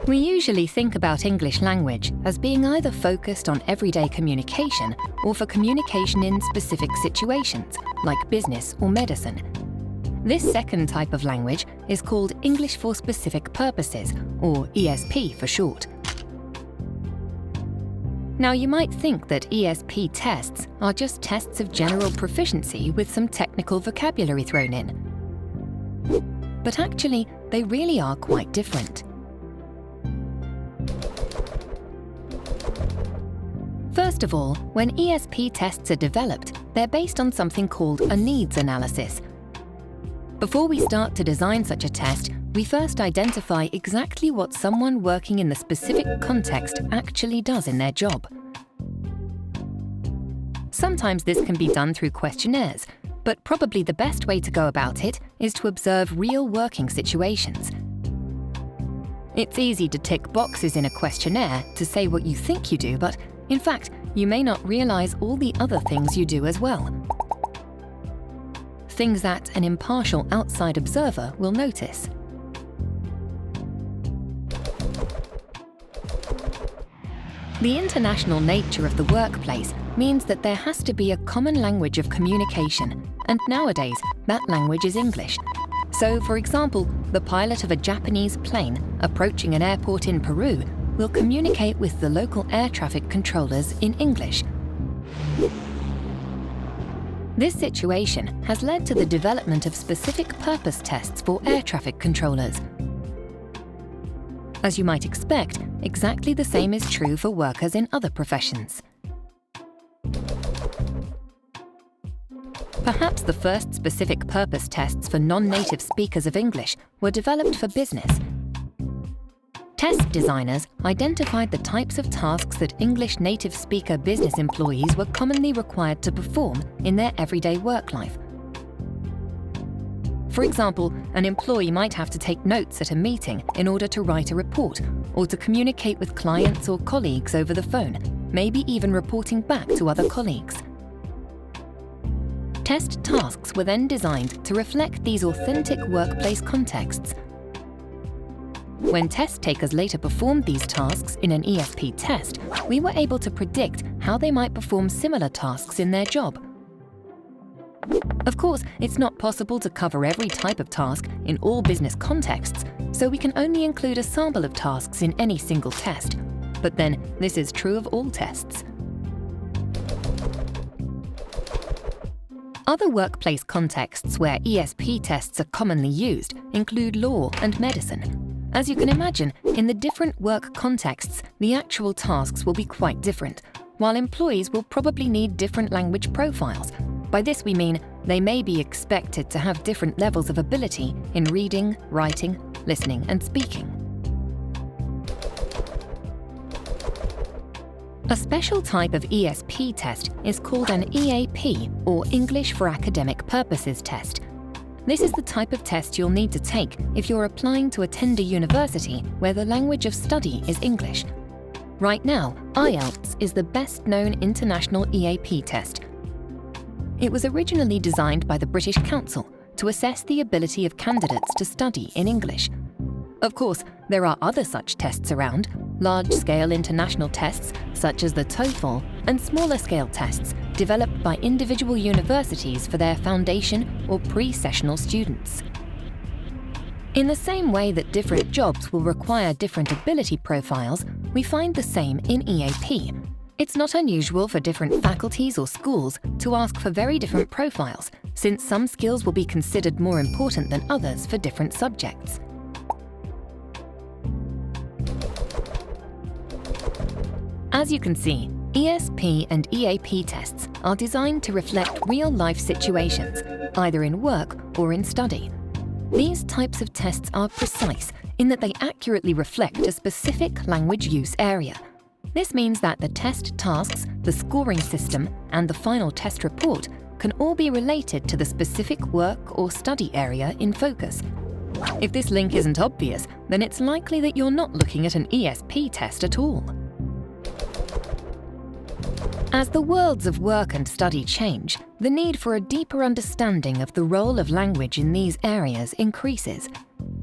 We usually think about English language as being either focused on everyday communication or for communication in specific situations, like business or medicine. This second type of language is called English for Specific Purposes, or ESP for short. Now, you might think that ESP tests are just tests of general proficiency with some technical vocabulary thrown in. But actually, they really are quite different. First of all, when ESP tests are developed, they're based on something called a needs analysis. Before we start to design such a test, we first identify exactly what someone working in the specific context actually does in their job. Sometimes this can be done through questionnaires, but probably the best way to go about it is to observe real working situations. It's easy to tick boxes in a questionnaire to say what you think you do, but in fact, you may not realize all the other things you do as well. Things that an impartial outside observer will notice. The international nature of the workplace means that there has to be a common language of communication, and nowadays that language is English. So, for example, the pilot of a Japanese plane approaching an airport in Peru will communicate with the local air traffic controllers in English. This situation has led to the development of specific purpose tests for air traffic controllers. As you might expect, exactly the same is true for workers in other professions. Perhaps the first specific purpose tests for non-native speakers of English were developed for business. Test designers identified the types of tasks that English native speaker business employees were commonly required to perform in their everyday work life. For example, an employee might have to take notes at a meeting in order to write a report, or to communicate with clients or colleagues over the phone, maybe even reporting back to other colleagues. Test tasks were then designed to reflect these authentic workplace contexts. When test takers later performed these tasks in an ESP test, we were able to predict how they might perform similar tasks in their job. Of course, it's not possible to cover every type of task in all business contexts, so we can only include a sample of tasks in any single test. But then, this is true of all tests. Other workplace contexts where ESP tests are commonly used include law and medicine. As you can imagine, in the different work contexts, the actual tasks will be quite different, while employees will probably need different language profiles. By this we mean they may be expected to have different levels of ability in reading, writing, listening, and speaking. A special type of ESP test is called an EAP, or English for Academic Purposes test. This is the type of test you'll need to take if you're applying to attend a university where the language of study is English. Right now, IELTS is the best-known international EAP test. It was originally designed by the British Council to assess the ability of candidates to study in English. Of course, there are other such tests around, large-scale international tests such as the TOEFL, and smaller-scale tests developed by individual universities for their foundation or pre-sessional students. In the same way that different jobs will require different ability profiles, we find the same in EAP. It's not unusual for different faculties or schools to ask for very different profiles, since some skills will be considered more important than others for different subjects. As you can see, ESP and EAP tests are designed to reflect real-life situations, either in work or in study. These types of tests are precise in that they accurately reflect a specific language use area. This means that the test tasks, the scoring system, and the final test report can all be related to the specific work or study area in focus. If this link isn't obvious, then it's likely that you're not looking at an ESP test at all. As the worlds of work and study change, the need for a deeper understanding of the role of language in these areas increases.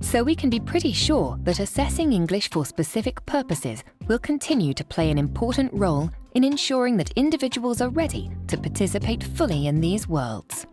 So we can be pretty sure that assessing English for specific purposes will continue to play an important role in ensuring that individuals are ready to participate fully in these worlds.